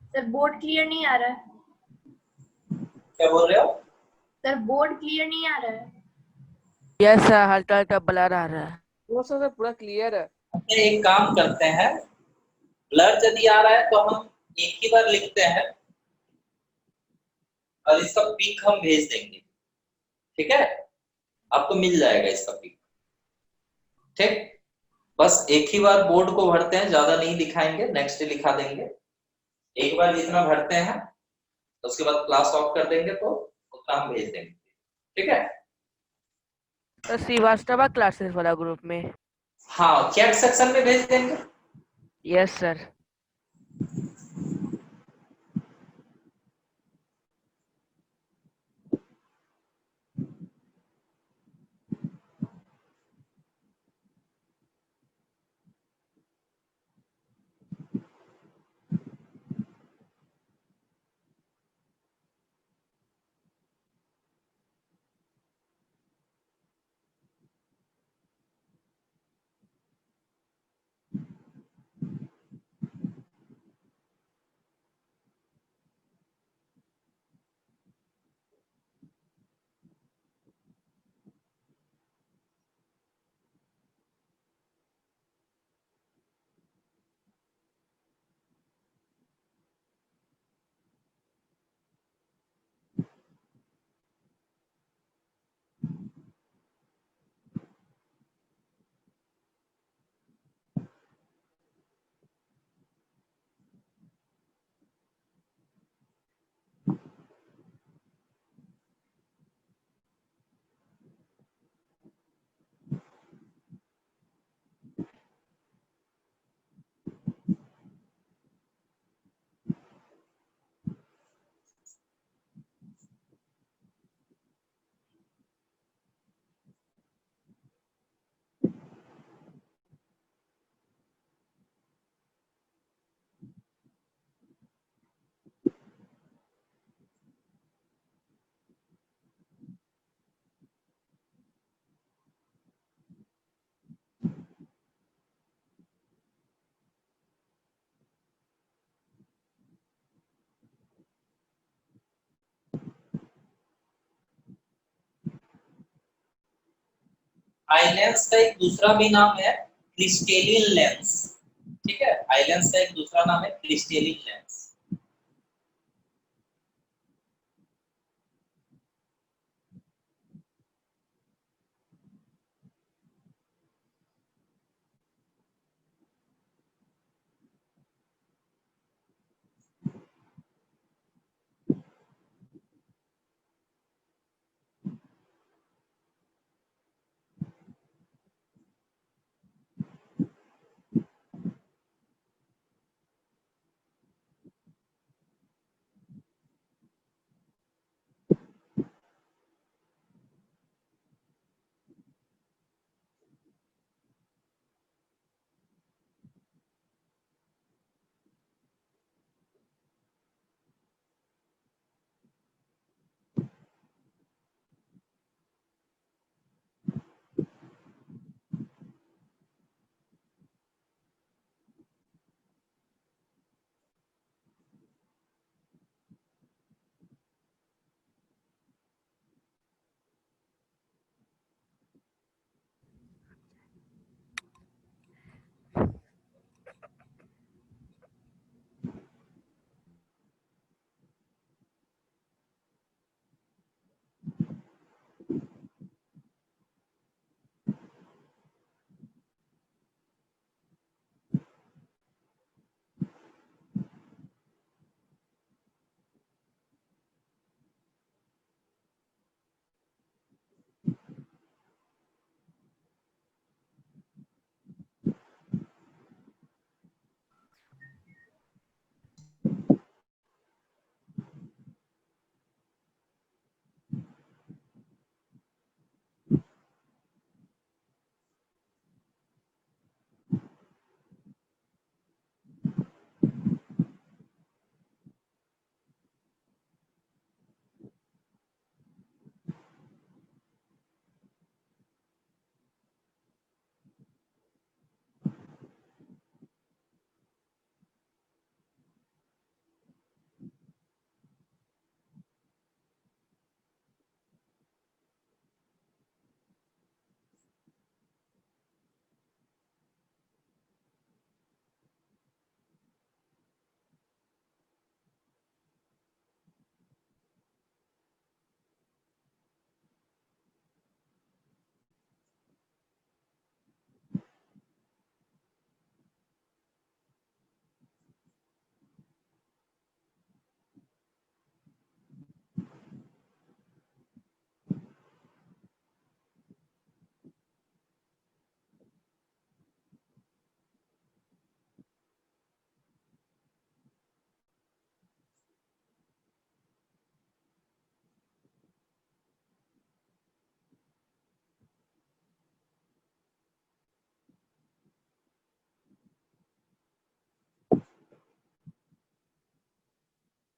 S3: sir board clear नहीं आ रहा है।
S1: क्या बोल रहे हो?
S3: सर बोर्ड क्लियर नहीं आ रहा है।
S5: यस सर, हल्का हल्का ब्लर आ रहा है।
S4: वो सर पूरा क्लियर है।
S1: अच्छा, एक काम करते हैं, ब्लर यदि आ रहा है तो हम एक ही बार लिखते हैं और इसका पिक हम भेज देंगे। ठीक है, आपको मिल जाएगा इसका पिक। ठीक, बस एक ही बार बोर्ड को भरते हैं, ज्यादा नहीं दिखाएंगे, नेक्स्ट डे लिखा देंगे। एक बार जितना भरते हैं तो उसके बाद क्लास ऑफ कर देंगे तो उतना हम भेज देंगे। ठीक है,
S5: तो श्रीवास्तव क्लासेस वाला ग्रुप में।
S1: हाँ, चैट सेक्शन में भेज देंगे।
S5: Yes sir.
S1: आई लेंस का एक दूसरा भी नाम है क्रिस्टेलिन लेंस। ठीक है, आई लेंस का एक दूसरा नाम है क्रिस्टेलिन लेंस।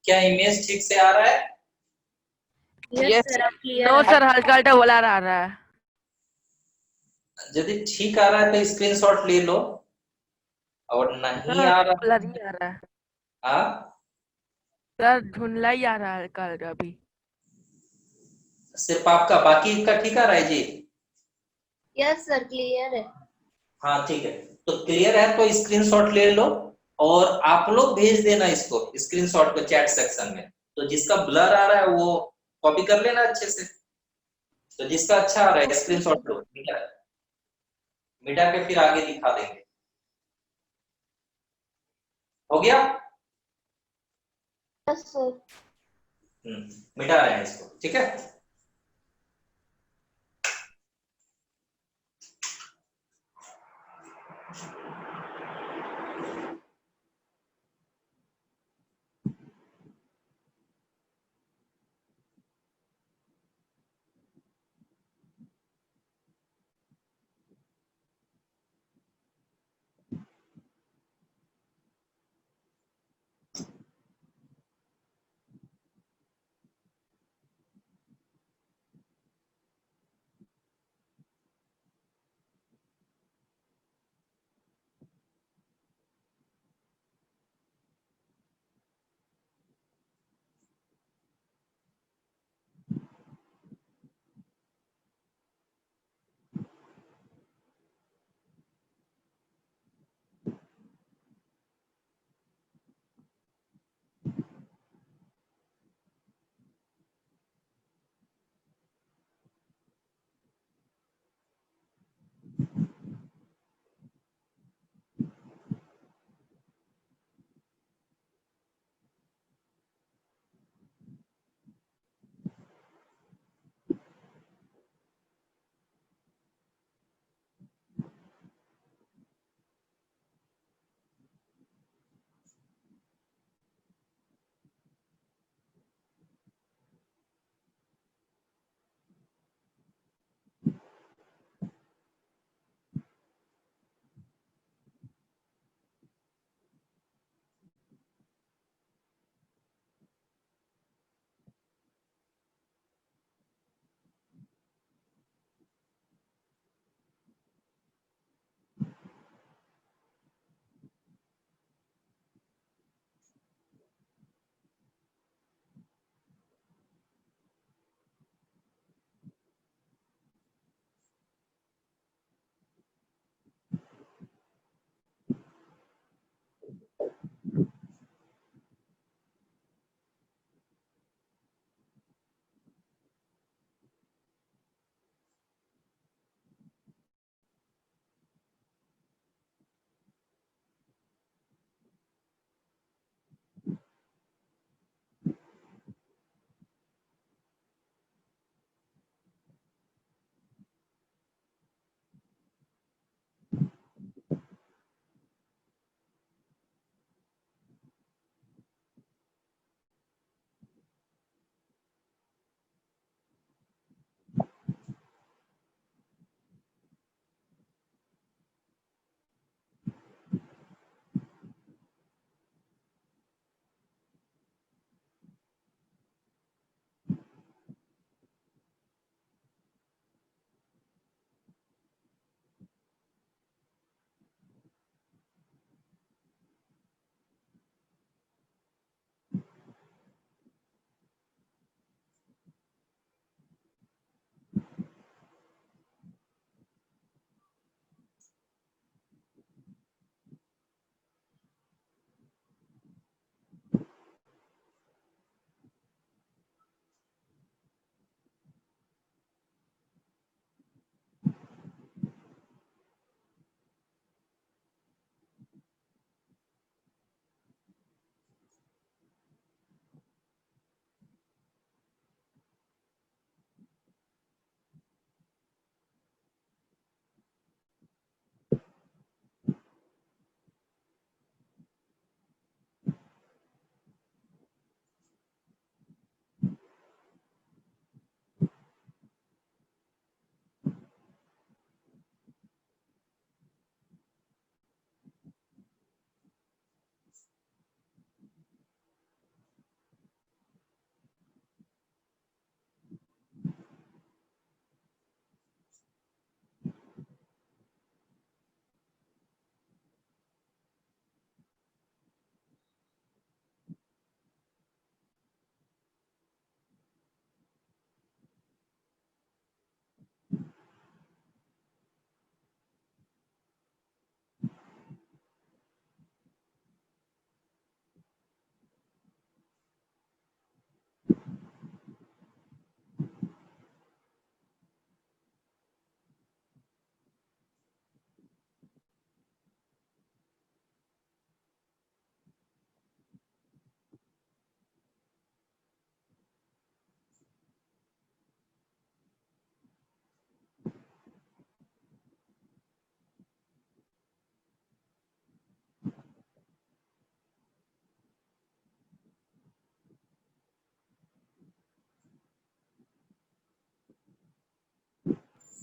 S1: क्या इमेज ठीक से आ रहा है?
S3: यस सर, अब क्लियर
S5: नो
S3: है।
S5: सर, हल्का हल्का बोला रहा है।
S1: यदि ठीक आ रहा है तो स्क्रीनशॉट ले लो, और नहीं
S5: सर
S1: आ रहा
S5: ब्लर ही आ रहा है।
S1: हाँ,
S5: सर धुंधला ही आ रहा है हल्का हल्का अभी।
S1: सिर्फ आपका, बाकी का ठीक आ रहा है जी?
S3: यस सर, क्लियर है।
S1: हाँ ठीक है, तो क्लियर है तो स्क्रीनशॉट ले लो और आप लोग भेज देना इसको, स्क्रीनशॉट को चैट सेक्शन में। तो जिसका ब्लर आ रहा है वो कॉपी कर लेना अच्छे से, तो जिसका अच्छा आ रहा है
S3: ओके
S1: स्क्रीनशॉट लो, मिटा मिटा के फिर आगे दिखा देंगे। हो गया?
S3: Yes sir.
S1: मिटा रहे हैं इसको, ठीक है।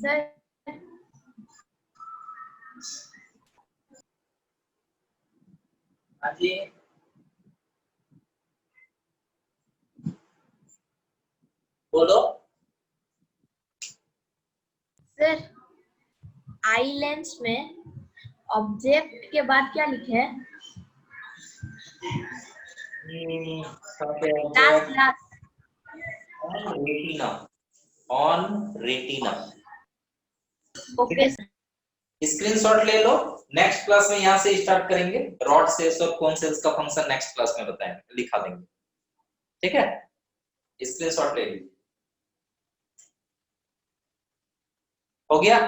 S3: सर
S1: हाँ जी, बोलो।
S3: सर आई लेंस में ऑब्जेक्ट के बाद क्या लिखे है? Last last
S1: on retina, on retina.
S3: Okay
S1: screenshot ले लो, नेक्स्ट क्लास में यहाँ से स्टार्ट करेंगे, रॉड सेल्स और कोन सेल्स का फंक्शन नेक्स्ट क्लास में बताएंगे, लिखा देंगे, ठीक है? स्क्रीनशॉट ले लीजिए। हो गया?